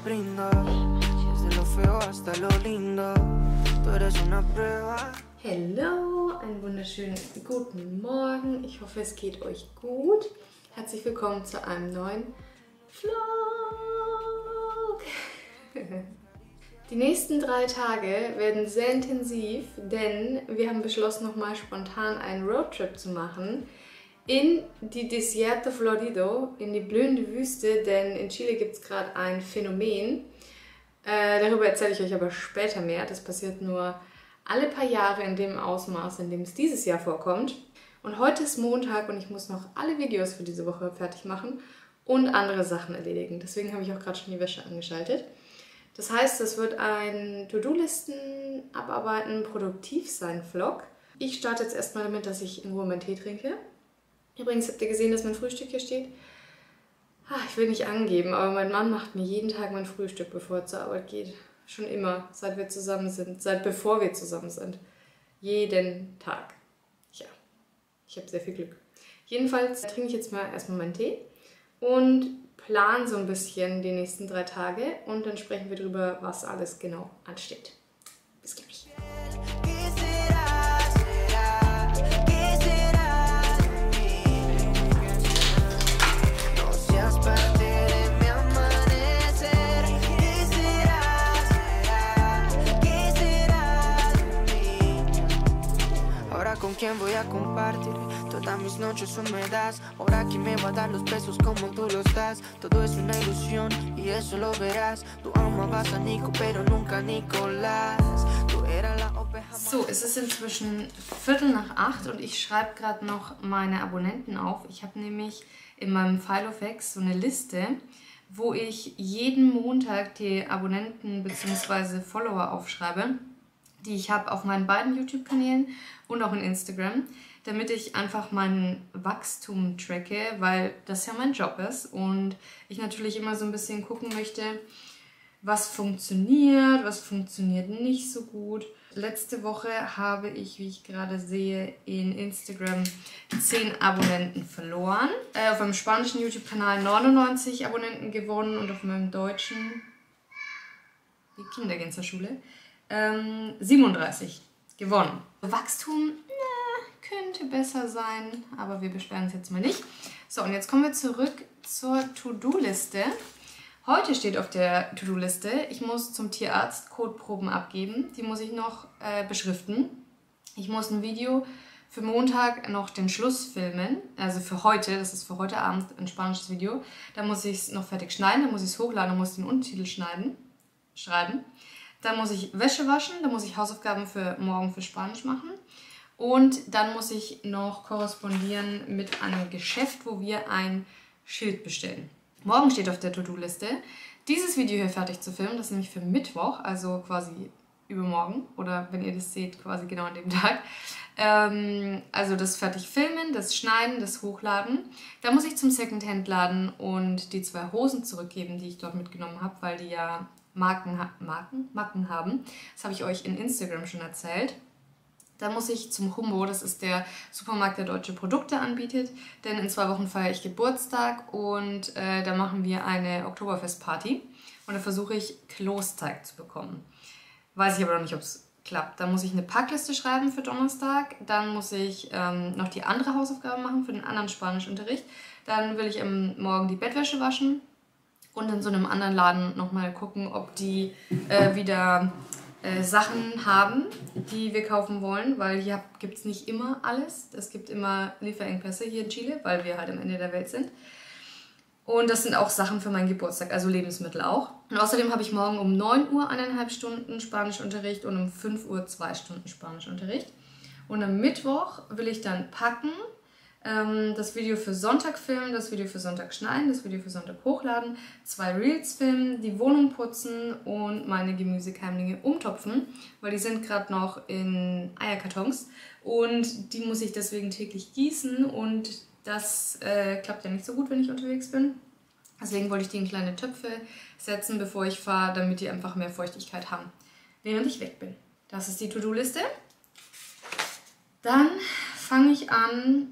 brindo. Si es de lo feo hasta lo lindo. Tú eres una prueba. Hallo, einen wunderschönen guten Morgen. Ich hoffe, es geht euch gut. Herzlich willkommen zu einem neuen Vlog. Die nächsten 3 Tage werden sehr intensiv, denn wir haben beschlossen, nochmal spontan einen Roadtrip zu machen in die Desierto Florido, in die blühende Wüste, denn in Chile gibt es gerade ein Phänomen. Darüber erzähle ich euch aber später mehr. Das passiert nur alle paar Jahre in dem Ausmaß, in dem es dieses Jahr vorkommt. Und heute ist Montag und ich muss noch alle Videos für diese Woche fertig machen und andere Sachen erledigen. Deswegen habe ich auch gerade schon die Wäsche angeschaltet. Das heißt, es wird ein To-Do-Listen abarbeiten, produktiv sein Vlog. Ich starte jetzt erstmal damit, dass ich in Ruhe meinen Tee trinke. Übrigens habt ihr gesehen, dass mein Frühstück hier steht. Ich will nicht angeben, aber mein Mann macht mir jeden Tag mein Frühstück, bevor er zur Arbeit geht. Schon immer, seit wir zusammen sind, seit bevor wir zusammen sind. Jeden Tag. Ja, ich habe sehr viel Glück. Jedenfalls trinke ich jetzt mal erstmal meinen Tee und plan so ein bisschen die nächsten 3 Tage und dann sprechen wir darüber, was alles genau ansteht. Bis gleich. ¿Con quién voy a compartir todas mis noches húmedas? Ahora que me va a dar los besos como tú los das. Todo es una ilusión y eso lo verás. Du amabas a Nico, pero nunca Nicolás. Du eras la oveja. So, es ist inzwischen 7:45 und ich schreibe gerade noch meine Abonnenten auf. Ich habe nämlich in meinem Filofax so eine Liste, wo ich jeden Montag die Abonnenten bzw. Follower aufschreibe, die ich habe auf meinen beiden YouTube-Kanälen und auch in Instagram, damit ich einfach mein Wachstum tracke, weil das ja mein Job ist und ich natürlich immer so ein bisschen gucken möchte, was funktioniert nicht so gut. Letzte Woche habe ich, wie ich gerade sehe, in Instagram 10 Abonnenten verloren. Auf meinem spanischen YouTube-Kanal 99 Abonnenten gewonnen und auf meinem deutschen, die Kinder gehen zur Schule, 37 gewonnen. Wachstum könnte besser sein, aber wir beschweren uns jetzt mal nicht. So, und jetzt kommen wir zurück zur To-Do-Liste. Heute steht auf der To-Do-Liste, ich muss zum Tierarzt Kotproben abgeben. Die muss ich noch beschriften. Ich muss ein Video für Montag noch den Schluss filmen. Also für heute, das ist für heute Abend ein spanisches Video. Da muss ich es noch fertig schneiden, dann muss ich es hochladen, dann muss ich den Untertitel schreiben. Dann muss ich Wäsche waschen, dann muss ich Hausaufgaben für morgen für Spanisch machen. Und dann muss ich noch korrespondieren mit einem Geschäft, wo wir ein Schild bestellen. Morgen steht auf der To-Do-Liste, dieses Video hier fertig zu filmen. Das ist nämlich für Mittwoch, also quasi übermorgen. Oder wenn ihr das seht, quasi genau an dem Tag. Also das fertig filmen, das schneiden, das hochladen. Dann muss ich zum Secondhand-Laden und die 2 Hosen zurückgeben, die ich dort mitgenommen habe, weil die ja Macken haben. Das habe ich euch in Instagram schon erzählt. Dann muss ich zum Humbo, das ist der Supermarkt, der deutsche Produkte anbietet, denn in 2 Wochen feiere ich Geburtstag und da machen wir eine Oktoberfestparty und da versuche ich Kloßteig zu bekommen. Weiß ich aber noch nicht, ob es klappt. Dann muss ich eine Packliste schreiben für Donnerstag, dann muss ich noch die andere Hausaufgabe machen für den anderen Spanischunterricht, dann will ich morgen die Bettwäsche waschen. Und in so einem anderen Laden nochmal gucken, ob die wieder Sachen haben, die wir kaufen wollen, weil hier gibt es nicht immer alles. Es gibt immer Lieferengpässe hier in Chile, weil wir halt am Ende der Welt sind. Und das sind auch Sachen für meinen Geburtstag, also Lebensmittel auch. Und außerdem habe ich morgen um 9 Uhr 1,5 Stunden Spanischunterricht und um 5 Uhr 2 Stunden Spanischunterricht. Und am Mittwoch will ich dann packen, das Video für Sonntag filmen, das Video für Sonntag schneiden, das Video für Sonntag hochladen, 2 Reels filmen, die Wohnung putzen und meine Gemüsekeimlinge umtopfen, weil die sind gerade noch in Eierkartons und die muss ich deswegen täglich gießen und das klappt ja nicht so gut, wenn ich unterwegs bin. Deswegen wollte ich die in kleine Töpfe setzen, bevor ich fahre, damit die einfach mehr Feuchtigkeit haben, während ich weg bin. Das ist die To-Do-Liste. Dann fange ich an,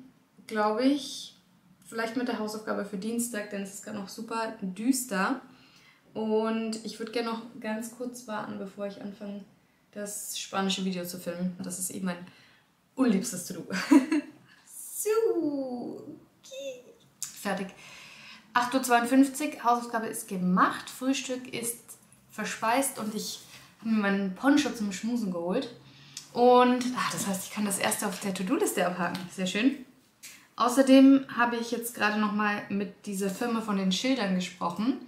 glaube ich, vielleicht mit der Hausaufgabe für Dienstag, denn es ist gerade noch super düster. Und ich würde gerne noch ganz kurz warten, bevor ich anfange, das spanische Video zu filmen. Das ist eben mein unliebstes To-Do. So, okay. Fertig. 8:52 Uhr, Hausaufgabe ist gemacht, Frühstück ist verspeist und ich habe mir meinen Poncho zum Schmusen geholt. Und das heißt, ich kann das erste auf der To-Do-Liste abhaken. Sehr schön. Außerdem habe ich jetzt gerade nochmal mit dieser Firma von den Schildern gesprochen.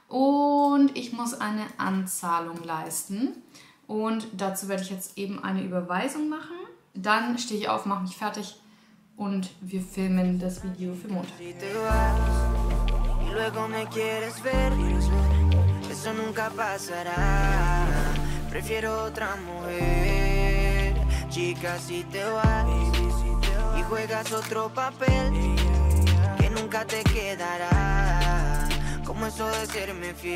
Und ich muss eine Anzahlung leisten. Und dazu werde ich jetzt eben eine Überweisung machen. Dann stehe ich auf, mache mich fertig und wir filmen das Video für Montag. Chica, si te vas y juegas otro papel que nunca te quedará, como eso de serme fiel.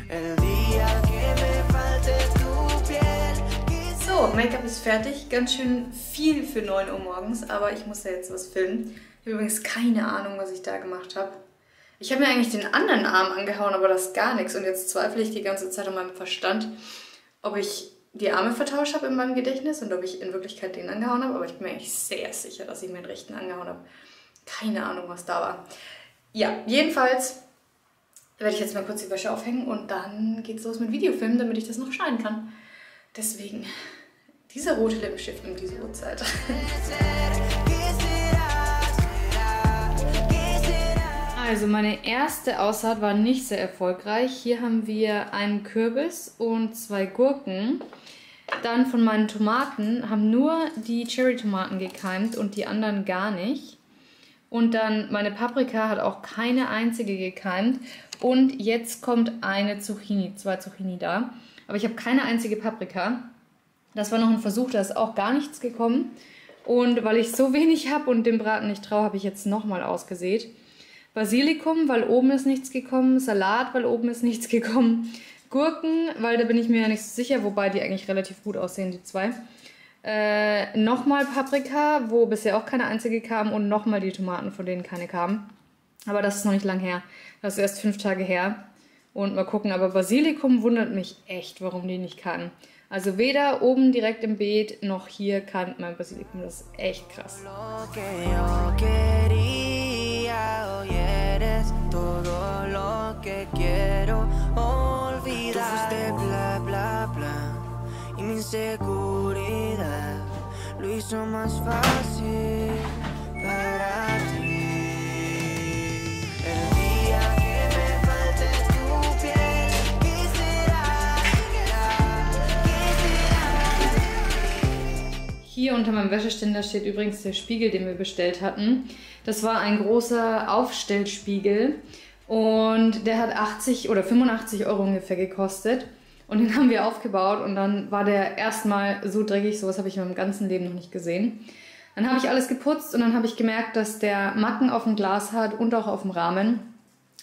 El día que me falte tu piel. So, Make-up ist fertig. Ganz schön viel für 9 Uhr morgens, aber ich muss ja jetzt was filmen. Ich habe übrigens keine Ahnung, was ich da gemacht habe. Ich habe mir eigentlich den anderen Arm angehauen, aber das ist gar nichts. Und jetzt zweifle ich die ganze Zeit an meinem Verstand, ob ich die Arme vertauscht habe in meinem Gedächtnis und ob ich in Wirklichkeit den angehauen habe, aber ich bin mir eigentlich sehr sicher, dass ich mir den rechten angehauen habe. Keine Ahnung, was da war. Ja, jedenfalls werde ich jetzt mal kurz die Wäsche aufhängen und dann geht's los mit Videofilmen, damit ich das noch schneiden kann. Deswegen dieser rote Lippenstift um diese Uhrzeit. Also meine erste Aussaat war nicht sehr erfolgreich. Hier haben wir einen Kürbis und 2 Gurken. Dann von meinen Tomaten haben nur die Cherry-Tomaten gekeimt und die anderen gar nicht. Und dann meine Paprika hat auch keine einzige gekeimt. Und jetzt kommt eine Zucchini, 2 Zucchini da. Aber ich habe keine einzige Paprika. Das war noch ein Versuch, da ist auch gar nichts gekommen. Und weil ich so wenig habe und dem Braten nicht traue, habe ich jetzt nochmal ausgesät. Basilikum, weil oben ist nichts gekommen. Salat, weil oben ist nichts gekommen. Gurken, weil da bin ich mir ja nicht so sicher, wobei die eigentlich relativ gut aussehen, die 2. Nochmal Paprika, wo bisher auch keine einzige kam. Und nochmal die Tomaten, von denen keine kamen. Aber das ist noch nicht lang her. Das ist erst 5 Tage her. Und mal gucken, aber Basilikum wundert mich echt, warum die nicht kamen. Also weder oben direkt im Beet, noch hier keimt mein Basilikum. Das ist echt krass. Hoy eres todo lo que quiero olvidar. Tú fuiste bla bla bla y mi inseguridad lo hizo más fácil para ti. El día que me falte tu piel, ¿qué será? Hier unter meinem Wäscheständer steht übrigens der Spiegel, den wir bestellt hatten. Das war ein großer Aufstellspiegel und der hat 80 oder 85 Euro ungefähr gekostet. Und den haben wir aufgebaut und dann war der erstmal so dreckig, sowas habe ich in meinem ganzen Leben noch nicht gesehen. Dann habe ich alles geputzt und dann habe ich gemerkt, dass der Macken auf dem Glas hat und auch auf dem Rahmen.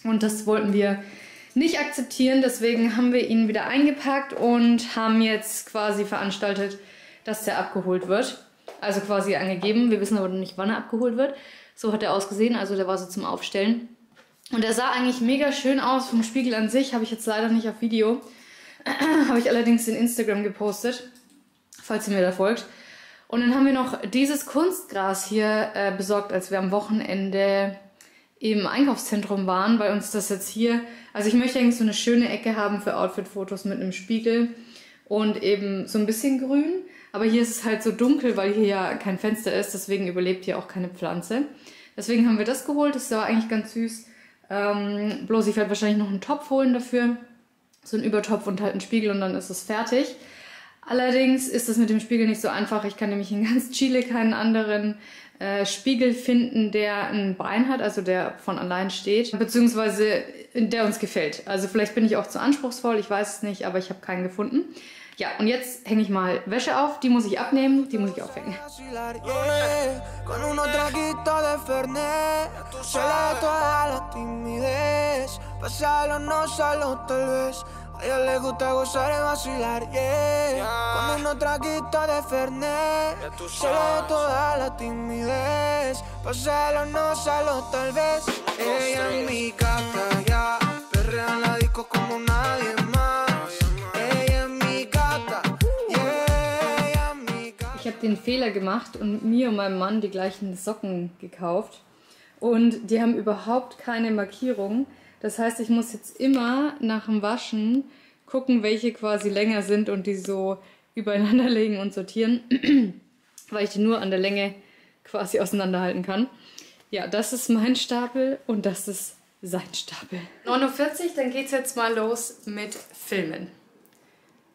Und das wollten wir nicht akzeptieren, deswegen haben wir ihn wieder eingepackt und haben jetzt quasi veranstaltet, dass der abgeholt wird. Also quasi angegeben, wir wissen aber noch nicht, wann er abgeholt wird. So hat er ausgesehen, also der war so zum Aufstellen. Und er sah eigentlich mega schön aus vom Spiegel an sich, habe ich jetzt leider nicht auf Video. Habe ich allerdings in Instagram gepostet, falls ihr mir da folgt. Und dann haben wir noch dieses Kunstgras hier besorgt, als wir am Wochenende im Einkaufszentrum waren, weil uns das jetzt hier... Also ich möchte eigentlich so eine schöne Ecke haben für Outfit-Fotos mit einem Spiegel und eben so ein bisschen grün. Aber hier ist es halt so dunkel, weil hier ja kein Fenster ist, deswegen überlebt hier auch keine Pflanze. Deswegen haben wir das geholt, das war eigentlich ganz süß. Bloß ich werde wahrscheinlich noch einen Topf holen dafür. So einen Übertopf und halt einen Spiegel und dann ist es fertig. Allerdings ist das mit dem Spiegel nicht so einfach. Ich kann nämlich in ganz Chile keinen anderen Spiegel finden, der ein Bein hat, also der von allein steht, beziehungsweise der uns gefällt. Also vielleicht bin ich auch zu anspruchsvoll, ich weiß es nicht, aber ich habe keinen gefunden. Ja, und jetzt hänge ich mal Wäsche auf, die muss ich abnehmen, die muss ich aufhängen. A ella le gusta gozar y vacilar, yeah. Con unos traguitos de Fernet, se le toda la timidez. Pasarlo, no salo, tal vez. Ella en mi casa, ya. perrea en la disco como nadie más. Ella es mi gata, yeah, ella es mi gata. Ich habe den Fehler gemacht und mir und meinem Mann die gleichen Socken gekauft. Und die haben überhaupt keine Markierung. Das heißt, ich muss jetzt immer nach dem Waschen gucken, welche quasi länger sind und die so übereinander legen und sortieren, weil ich die nur an der Länge quasi auseinanderhalten kann. Ja, das ist mein Stapel und das ist sein Stapel. 9:40 Uhr, dann geht's jetzt mal los mit Filmen.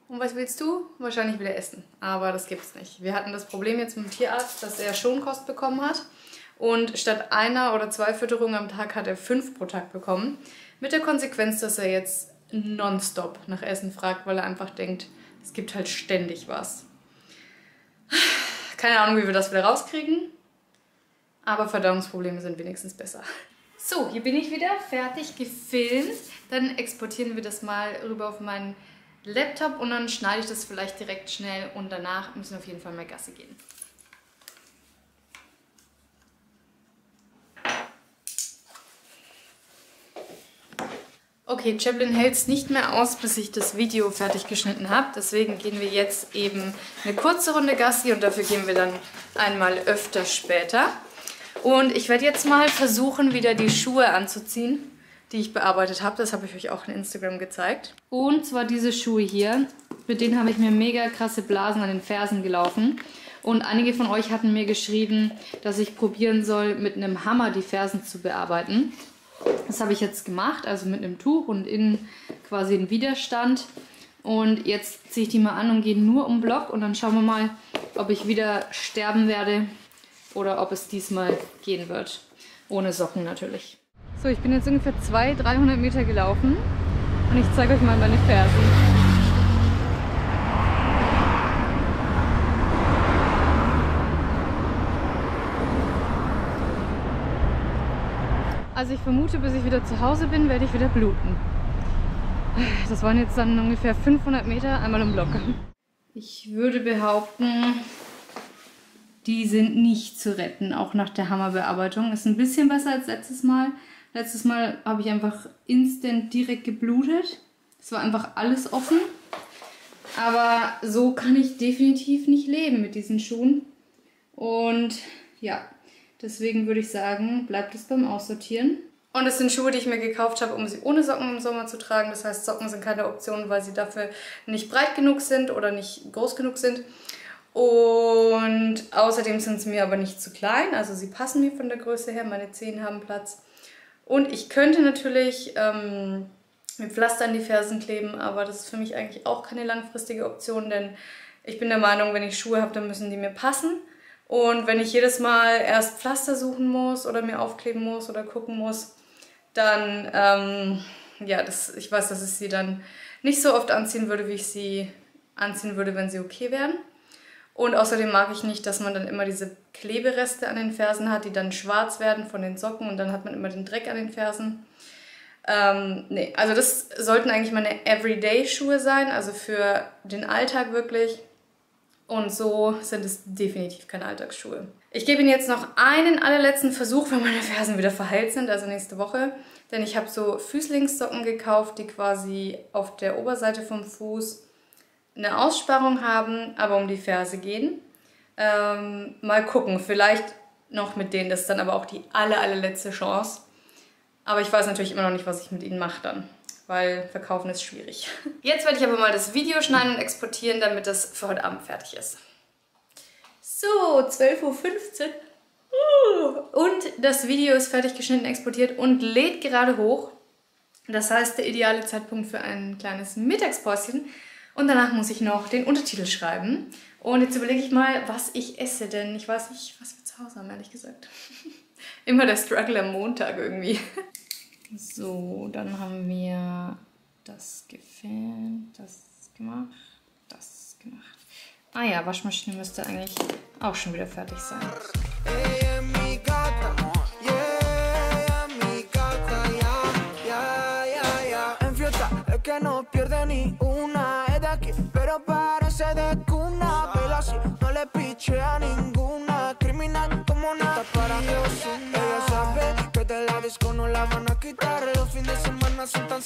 Und was willst du? Wahrscheinlich wieder essen. Aber das gibt's nicht. Wir hatten das Problem jetzt mit dem Tierarzt, dass er Schonkost bekommen hat. Und statt 1 oder 2 Fütterungen am Tag hat er 5 pro Tag bekommen. Mit der Konsequenz, dass er jetzt nonstop nach Essen fragt, weil er einfach denkt, es gibt halt ständig was. Keine Ahnung, wie wir das wieder rauskriegen. Aber Verdauungsprobleme sind wenigstens besser. So, hier bin ich wieder fertig gefilmt. Dann exportieren wir das mal rüber auf meinen Laptop und dann schneide ich das vielleicht direkt schnell und danach müssen wir auf jeden Fall mal Gassi gehen. Okay, Chaplin hält es nicht mehr aus, bis ich das Video fertig geschnitten habe. Deswegen gehen wir jetzt eben eine kurze Runde Gassi und dafür gehen wir dann einmal öfter später. Und ich werde jetzt mal versuchen, wieder die Schuhe anzuziehen, die ich bearbeitet habe. Das habe ich euch auch in Instagram gezeigt. Und zwar diese Schuhe hier. Mit denen habe ich mir mega krasse Blasen an den Fersen gelaufen. Und einige von euch hatten mir geschrieben, dass ich probieren soll, mit einem Hammer die Fersen zu bearbeiten. Das habe ich jetzt gemacht, also mit einem Tuch und innen quasi einen Widerstand. Und jetzt ziehe ich die mal an und gehe nur um Block und dann schauen wir mal, ob ich wieder sterben werde oder ob es diesmal gehen wird. Ohne Socken natürlich. So, ich bin jetzt ungefähr 200-300 Meter gelaufen und ich zeige euch mal meine Fersen. Also ich vermute, bis ich wieder zu Hause bin, werde ich wieder bluten. Das waren jetzt dann ungefähr 500 Meter einmal im Block. Ich würde behaupten, die sind nicht zu retten, auch nach der Hammerbearbeitung. Ist ein bisschen besser als letztes Mal. Letztes Mal habe ich einfach instant direkt geblutet. Es war einfach alles offen. Aber so kann ich definitiv nicht leben mit diesen Schuhen. Und ja, deswegen würde ich sagen, bleibt es beim Aussortieren. Und es sind Schuhe, die ich mir gekauft habe, um sie ohne Socken im Sommer zu tragen. Das heißt, Socken sind keine Option, weil sie dafür nicht breit genug sind oder nicht groß genug sind. Und außerdem sind sie mir aber nicht zu klein. Also sie passen mir von der Größe her. Meine Zehen haben Platz. Und ich könnte natürlich mit Pflaster an die Fersen kleben, aber das ist für mich eigentlich auch keine langfristige Option, denn ich bin der Meinung, wenn ich Schuhe habe, dann müssen die mir passen. Und wenn ich jedes Mal erst Pflaster suchen muss oder mir aufkleben muss oder gucken muss, dann, ja, ich weiß, dass ich sie dann nicht so oft anziehen würde, wie ich sie anziehen würde, wenn sie okay wären. Und außerdem mag ich nicht, dass man dann immer diese Klebereste an den Fersen hat, die dann schwarz werden von den Socken und dann hat man immer den Dreck an den Fersen. Nee, also das sollten eigentlich meine Everyday-Schuhe sein, also für den Alltag wirklich. Und so sind es definitiv keine Alltagsschuhe. Ich gebe Ihnen jetzt noch einen allerletzten Versuch, wenn meine Fersen wieder verheilt sind, also nächste Woche. Denn ich habe so Füßlingssocken gekauft, die quasi auf der Oberseite vom Fuß eine Aussparung haben, aber um die Ferse gehen. Mal gucken, vielleicht noch mit denen, das ist dann aber auch die allerletzte Chance. Aber ich weiß natürlich immer noch nicht, was ich mit ihnen mache dann, weil verkaufen ist schwierig. Jetzt werde ich aber mal das Video schneiden und exportieren, damit das für heute Abend fertig ist. So, 12:15 Uhr. Und das Video ist fertig geschnitten, exportiert und lädt gerade hoch. Das heißt, der ideale Zeitpunkt für ein kleines Mittagspäuschen. Und danach muss ich noch den Untertitel schreiben. Und jetzt überlege ich mal, was ich esse, denn ich weiß nicht, was wir zu Hause haben, ehrlich gesagt. Immer der Struggle am Montag irgendwie. So, dann haben wir das gefilmt, das gemacht, das gemacht. Ah ja, Waschmaschine müsste eigentlich auch schon wieder fertig sein. Con la van a quitar, los fines de semana son tan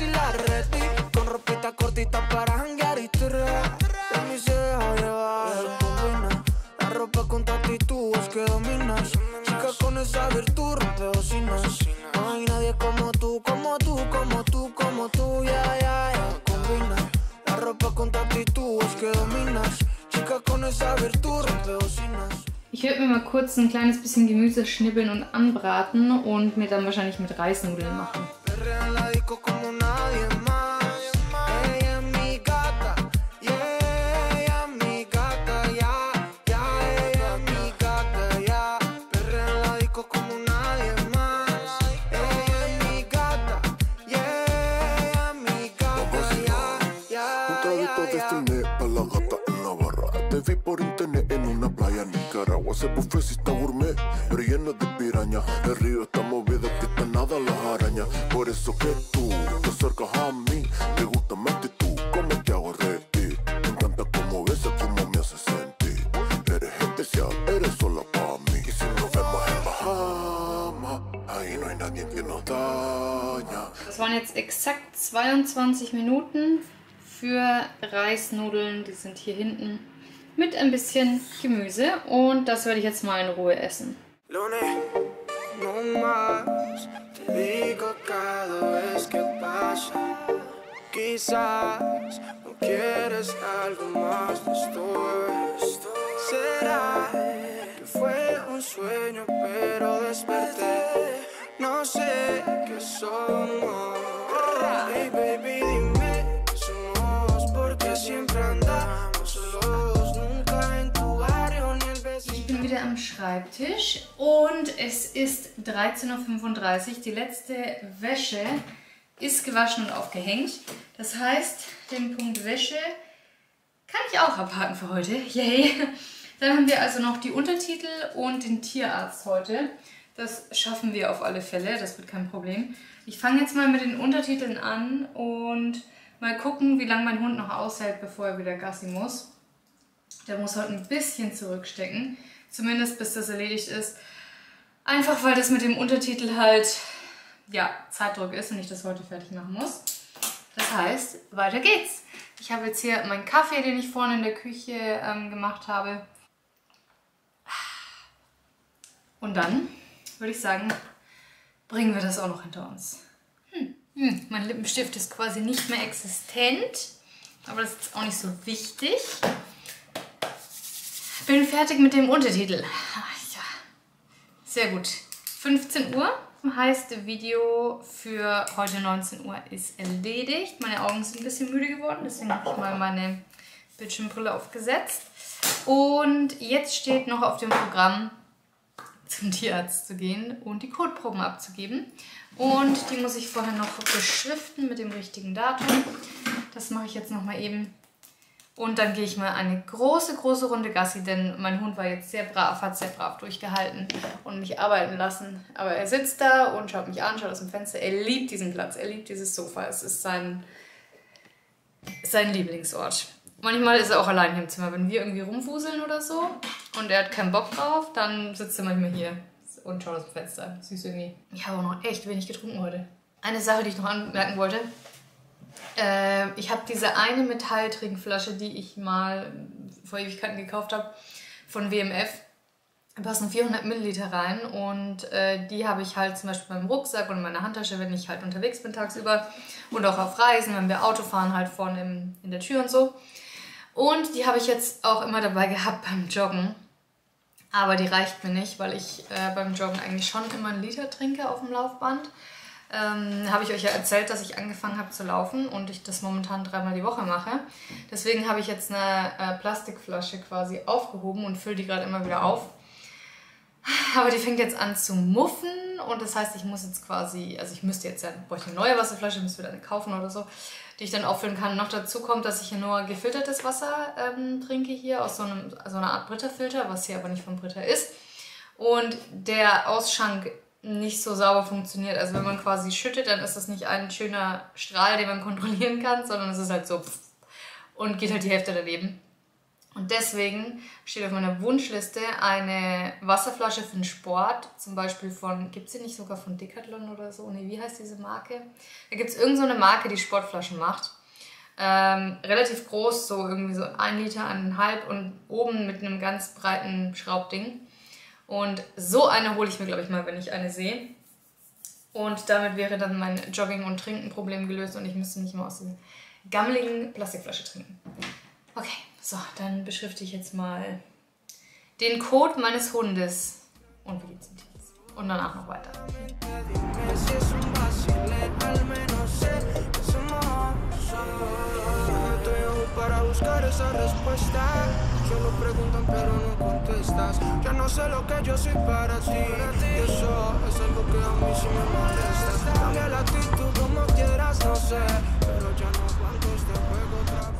si la derretí. Con ropita cortita para janguear y tirrar. De mí se deja llevar. Combina la ropa con tu actitud, es que dominas. Chica con esa virtud, rompe bocinas. No hay nadie como tú, como tú, como tú, como tú, ya, ya, ya. Combina la ropa con tu actitud, es que dominas. Chica con esa virtud, rompe bocinas. Ich werde mir mal kurz ein kleines bisschen Gemüse schnibbeln und anbraten und mir dann wahrscheinlich mit Reisnudeln machen. Te vi por internet en una playa en Nicaragua. Ese buffet sí está gourmet, pero lleno de piraña. El río está movido, que está nada las arañas. Por eso que tú te acercas a mí. Me gusta más que tú, como te hago reír. Me encanta cómo besas, cómo me haces sentir. Eres especial, eres sola para mí. Y si nos vemos en Bahamas, ahí no hay nadie que nos daña. Das waren jetzt exakt 22 Minuten für Reisnudeln. Die sind hier hinten. Mit ein bisschen Gemüse und das werde ich jetzt mal in Ruhe essen. Quizás no quieres algo más de esto. Será que fue un sueño, pero desperté. No sé qué somos. Hey baby, dime qué somos, porque siempre andamos solos. Ich bin wieder am Schreibtisch und es ist 13:35 Uhr. Die letzte Wäsche ist gewaschen und aufgehängt. Das heißt, den Punkt Wäsche kann ich auch abhaken für heute. Yay! Dann haben wir also noch die Untertitel und den Tierarzt heute. Das schaffen wir auf alle Fälle, das wird kein Problem. Ich fange jetzt mal mit den Untertiteln an und mal gucken, wie lange mein Hund noch aushält, bevor er wieder Gassi muss. Der muss heute ein bisschen zurückstecken, zumindest bis das erledigt ist. Einfach weil das mit dem Untertitel halt, ja, Zeitdruck ist und ich das heute fertig machen muss. Das heißt, weiter geht's. Ich habe jetzt hier meinen Kaffee, den ich vorne in der Küche gemacht habe. Und dann würde ich sagen, bringen wir das auch noch hinter uns. Mein Lippenstift ist quasi nicht mehr existent, aber das ist auch nicht so wichtig. Bin fertig mit dem Untertitel. Ja, sehr gut. 15 Uhr heißt, Video für heute 19 Uhr ist erledigt. Meine Augen sind ein bisschen müde geworden, deswegen habe ich mal meine Bildschirmbrille aufgesetzt. Und jetzt steht noch auf dem Programm, zum Tierarzt zu gehen und die Kotproben abzugeben. Und die muss ich vorher noch beschriften mit dem richtigen Datum. Das mache ich jetzt noch mal eben. Und dann gehe ich mal eine große Runde Gassi, denn mein Hund war jetzt sehr brav, hat sehr brav durchgehalten und mich arbeiten lassen. Aber er sitzt da und schaut mich an, schaut aus dem Fenster. Er liebt diesen Platz, er liebt dieses Sofa. Es ist sein Lieblingsort. Manchmal ist er auch allein hier im Zimmer. Wenn wir irgendwie rumfuseln oder so und er hat keinen Bock drauf, dann sitzt er manchmal hier und schaut aus dem Fenster. Süß irgendwie. Ich habe auch noch echt wenig getrunken heute. Eine Sache, die ich noch anmerken wollte. Ich habe diese eine Metalltrinkflasche, die ich mal vor Ewigkeiten gekauft habe, von WMF. Da passen 400 Milliliter rein und die habe ich halt zum Beispiel beim Rucksack und in meiner Handtasche, wenn ich halt unterwegs bin tagsüber und auch auf Reisen, wenn wir Auto fahren, halt vorne in der Tür und so. Und die habe ich jetzt auch immer dabei gehabt beim Joggen. Aber die reicht mir nicht, weil ich beim Joggen eigentlich schon immer einen Liter trinke auf dem Laufband. Habe ich euch ja erzählt, dass ich angefangen habe zu laufen und ich das momentan 3-mal die Woche mache. Deswegen habe ich jetzt eine Plastikflasche quasi aufgehoben und fülle die gerade immer wieder auf. Aber die fängt jetzt an zu muffen und das heißt, ich muss jetzt quasi, also ich müsste jetzt ja, bräuchte eine neue Wasserflasche, müsste wieder eine kaufen oder so, die ich dann auffüllen kann. Noch dazu kommt, dass ich hier nur gefiltertes Wasser trinke hier aus so einer Art Brita-Filter, was hier aber nicht von Brita ist. Und der Ausschank nicht so sauber funktioniert. Also wenn man quasi schüttet, dann ist das nicht ein schöner Strahl, den man kontrollieren kann, sondern es ist halt so und geht halt die Hälfte daneben. Und deswegen steht auf meiner Wunschliste eine Wasserflasche für den Sport, zum Beispiel von, gibt es die nicht sogar von Decathlon oder so? Nee, wie heißt diese Marke? Da gibt es irgend so eine Marke, die Sportflaschen macht. Relativ groß, so irgendwie so 1 Liter, 1,5 und oben mit einem ganz breiten Schraubding. Und so eine hole ich mir, glaube ich, mal, wenn ich eine sehe. Und damit wäre dann mein Jogging- und Trinken-Problem gelöst und ich müsste nicht mehr aus dieser gammeligen Plastikflasche trinken. Okay. So, dann beschrifte ich jetzt mal den Code meines Hundes. Und wie geht's jetzt? Und danach noch weiter.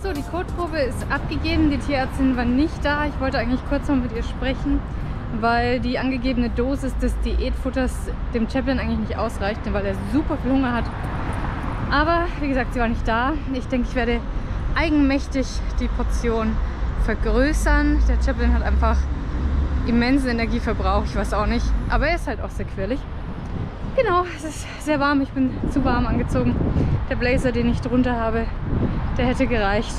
So, die Kotprobe ist abgegeben, die Tierärztin war nicht da. Ich wollte eigentlich kurz noch mit ihr sprechen, weil die angegebene Dosis des Diätfutters dem Chaplin eigentlich nicht ausreicht, weil er super viel Hunger hat. Aber wie gesagt, sie war nicht da. Ich denke, ich werde eigenmächtig die Portion vergrößern. Der Chaplin hat einfach immensen Energieverbrauch, ich weiß auch nicht. Aber er ist halt auch sehr quirlig. Genau, es ist sehr warm, ich bin zu warm angezogen. Der Blazer, den ich drunter habe, der hätte gereicht.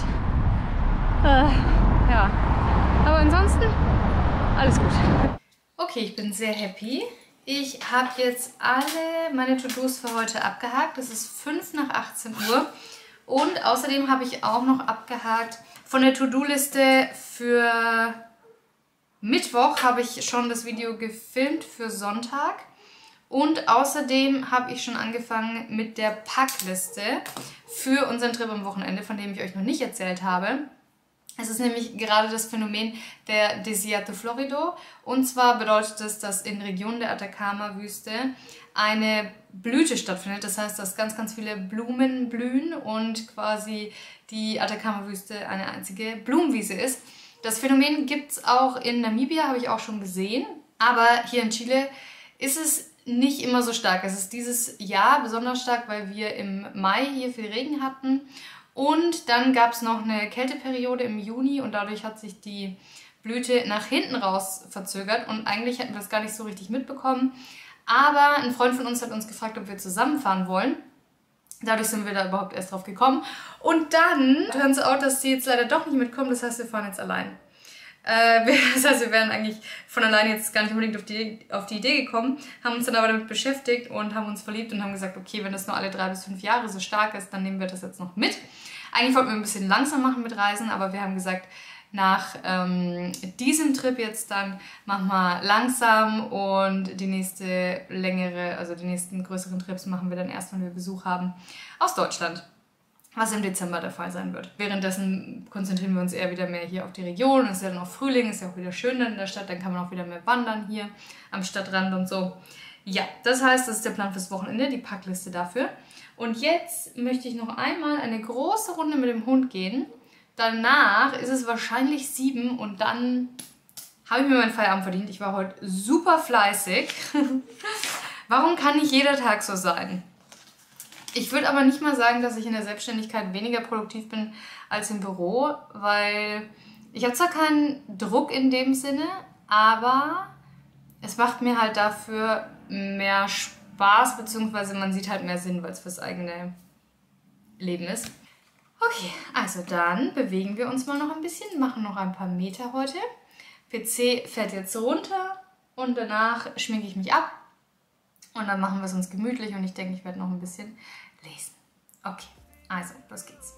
Ja, aber ansonsten alles gut. Okay, ich bin sehr happy. Ich habe jetzt alle meine To-Dos für heute abgehakt. Es ist 5 nach 18 Uhr. Und außerdem habe ich auch noch abgehakt von der To-Do-Liste für Mittwoch habe ich schon das Video gefilmt für Sonntag. Und außerdem habe ich schon angefangen mit der Packliste für unseren Trip am Wochenende, von dem ich euch noch nicht erzählt habe. Es ist nämlich gerade das Phänomen der Desierto Florido. Und zwar bedeutet das, dass in Regionen der Atacama-Wüste eine Blüte stattfindet. Das heißt, dass ganz, ganz viele Blumen blühen und quasi die Atacama-Wüste eine einzige Blumenwiese ist. Das Phänomen gibt es auch in Namibia, habe ich auch schon gesehen. Aber hier in Chile ist es nicht immer so stark. Es ist dieses Jahr besonders stark, weil wir im Mai hier viel Regen hatten. Und dann gab es noch eine Kälteperiode im Juni und dadurch hat sich die Blüte nach hinten raus verzögert. Und eigentlich hätten wir das gar nicht so richtig mitbekommen. Aber ein Freund von uns hat uns gefragt, ob wir zusammenfahren wollen. Dadurch sind wir da überhaupt erst drauf gekommen. Und dann turns out, dass sie jetzt leider doch nicht mitkommen. Das heißt, wir fahren jetzt allein. Das heißt, wir wären eigentlich von alleine jetzt gar nicht unbedingt auf die Idee gekommen, haben uns dann aber damit beschäftigt und haben uns verliebt und haben gesagt, okay, wenn das nur alle 3 bis 5 Jahre so stark ist, dann nehmen wir das jetzt noch mit. Eigentlich wollten wir ein bisschen langsam machen mit Reisen, aber wir haben gesagt, nach diesem Trip jetzt dann machen wir langsam und die nächste längere, also die nächsten größeren Trips machen wir dann erst, wenn wir Besuch haben aus Deutschland. Was im Dezember der Fall sein wird. Währenddessen konzentrieren wir uns eher wieder mehr hier auf die Region. Es ist ja dann auch Frühling, ist ja auch wieder schön dann in der Stadt. Dann kann man auch wieder mehr wandern hier am Stadtrand und so. Ja, das heißt, das ist der Plan fürs Wochenende, die Packliste dafür. Und jetzt möchte ich noch einmal eine große Runde mit dem Hund gehen. Danach ist es wahrscheinlich 7 und dann habe ich mir meinen Feierabend verdient. Ich war heute super fleißig. Warum kann nicht jeder Tag so sein? Ich würde aber nicht mal sagen, dass ich in der Selbstständigkeit weniger produktiv bin als im Büro, weil ich habe zwar keinen Druck in dem Sinne, aber es macht mir halt dafür mehr Spaß, beziehungsweise man sieht halt mehr Sinn, weil es fürs eigene Leben ist. Okay, also dann bewegen wir uns mal noch ein bisschen, machen noch ein paar Meter heute. PC fährt jetzt runter und danach schminke ich mich ab. Und dann machen wir es uns gemütlich und ich denke, ich werde noch ein bisschen lesen. Okay, also, los geht's.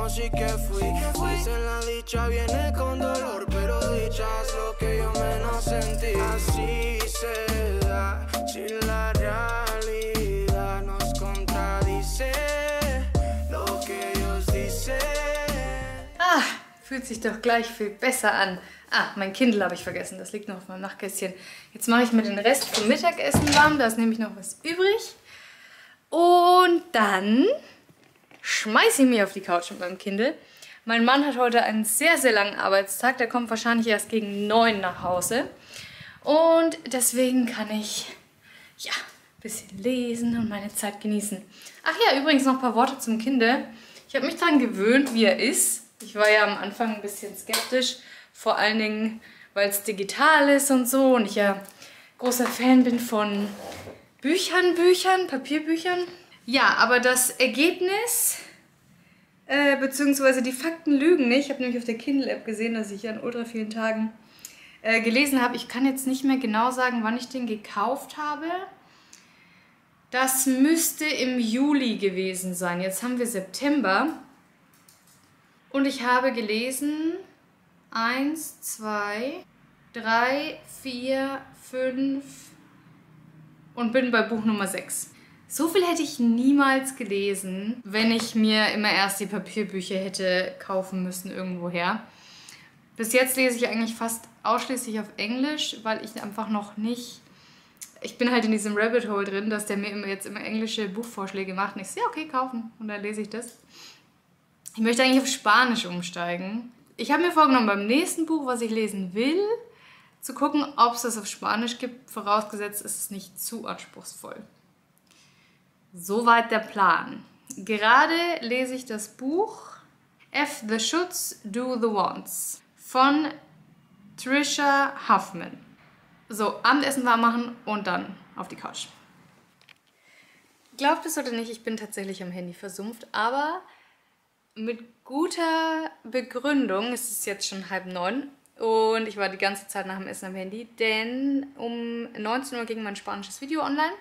Así que fui, dicen la dicha viene con dolor, pero dicha es lo que yo menos sentí. Así se da, sin la realidad. Fühlt sich doch gleich viel besser an. Ah, mein Kindle habe ich vergessen. Das liegt noch auf meinem Nachtkästchen. Jetzt mache ich mir den Rest vom Mittagessen warm. Da ist nämlich noch was übrig. Und dann schmeiße ich mich auf die Couch mit meinem Kindle. Mein Mann hat heute einen sehr, sehr langen Arbeitstag. Der kommt wahrscheinlich erst gegen 9 nach Hause. Und deswegen kann ich, ja, ein bisschen lesen und meine Zeit genießen. Ach ja, übrigens noch ein paar Worte zum Kindle. Ich habe mich daran gewöhnt, wie er ist. Ich war ja am Anfang ein bisschen skeptisch. Vor allen Dingen, weil es digital ist und so. Und ich ja großer Fan bin von Papierbüchern. Ja, aber das Ergebnis, beziehungsweise die Fakten lügen nicht. Ich habe nämlich auf der Kindle-App gesehen, dass ich an ultra vielen Tagen gelesen habe. Ich kann jetzt nicht mehr genau sagen, wann ich den gekauft habe. Das müsste im Juli gewesen sein. Jetzt haben wir September. Und ich habe gelesen 1, 2, 3, 4, 5 und bin bei Buch Nummer 6. So viel hätte ich niemals gelesen, wenn ich mir immer erst die Papierbücher hätte kaufen müssen irgendwoher. Bis jetzt lese ich eigentlich fast ausschließlich auf Englisch, weil ich einfach noch nicht... Ich bin halt in diesem Rabbit Hole drin, dass der mir jetzt immer englische Buchvorschläge macht. Und ich sehe, okay, kaufen. Und dann lese ich das. Ich möchte eigentlich auf Spanisch umsteigen. Ich habe mir vorgenommen, beim nächsten Buch, was ich lesen will, zu gucken, ob es das auf Spanisch gibt. Vorausgesetzt, ist es nicht zu anspruchsvoll. Soweit der Plan. Gerade lese ich das Buch F the Shoulds, Do the Wants von Tricia Huffman. So, Abendessen warm machen und dann auf die Couch. Glaubt es oder nicht, ich bin tatsächlich am Handy versumpft, aber mit guter Begründung. Es ist jetzt schon 8:30 und ich war die ganze Zeit nach dem Essen am Handy, denn um 19 Uhr ging mein spanisches Video online,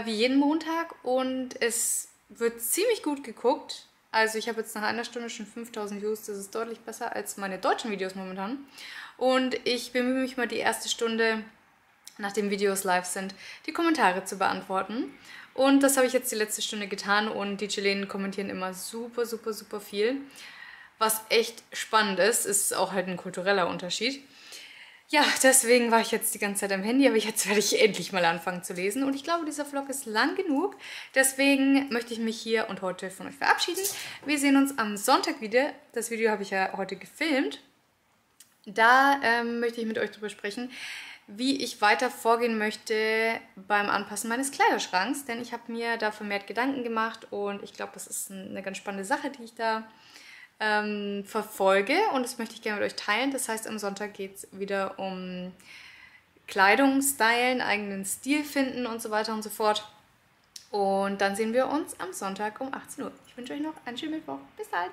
wie jeden Montag, und es wird ziemlich gut geguckt. Also ich habe jetzt nach einer Stunde schon 5000 Views, das ist deutlich besser als meine deutschen Videos momentan. Und ich bemühe mich mal die erste Stunde, nachdem Videos live sind, die Kommentare zu beantworten. Und das habe ich jetzt die letzte Stunde getan und die Chilenen kommentieren immer super, super, super viel. Was echt spannend ist, ist auch halt ein kultureller Unterschied. Ja, deswegen war ich jetzt die ganze Zeit am Handy, aber jetzt werde ich endlich mal anfangen zu lesen. Und ich glaube, dieser Vlog ist lang genug. Deswegen möchte ich mich hier und heute von euch verabschieden. Wir sehen uns am Sonntag wieder. Das Video habe ich ja heute gefilmt. Da möchte ich mit euch drüber sprechen, wie ich weiter vorgehen möchte beim Anpassen meines Kleiderschranks. Denn ich habe mir da vermehrt Gedanken gemacht und ich glaube, das ist eine ganz spannende Sache, die ich da verfolge, und das möchte ich gerne mit euch teilen. Das heißt, am Sonntag geht es wieder um Kleidung, Stylen, eigenen Stil finden und so weiter und so fort. Und dann sehen wir uns am Sonntag um 18 Uhr. Ich wünsche euch noch einen schönen Mittwoch. Bis bald.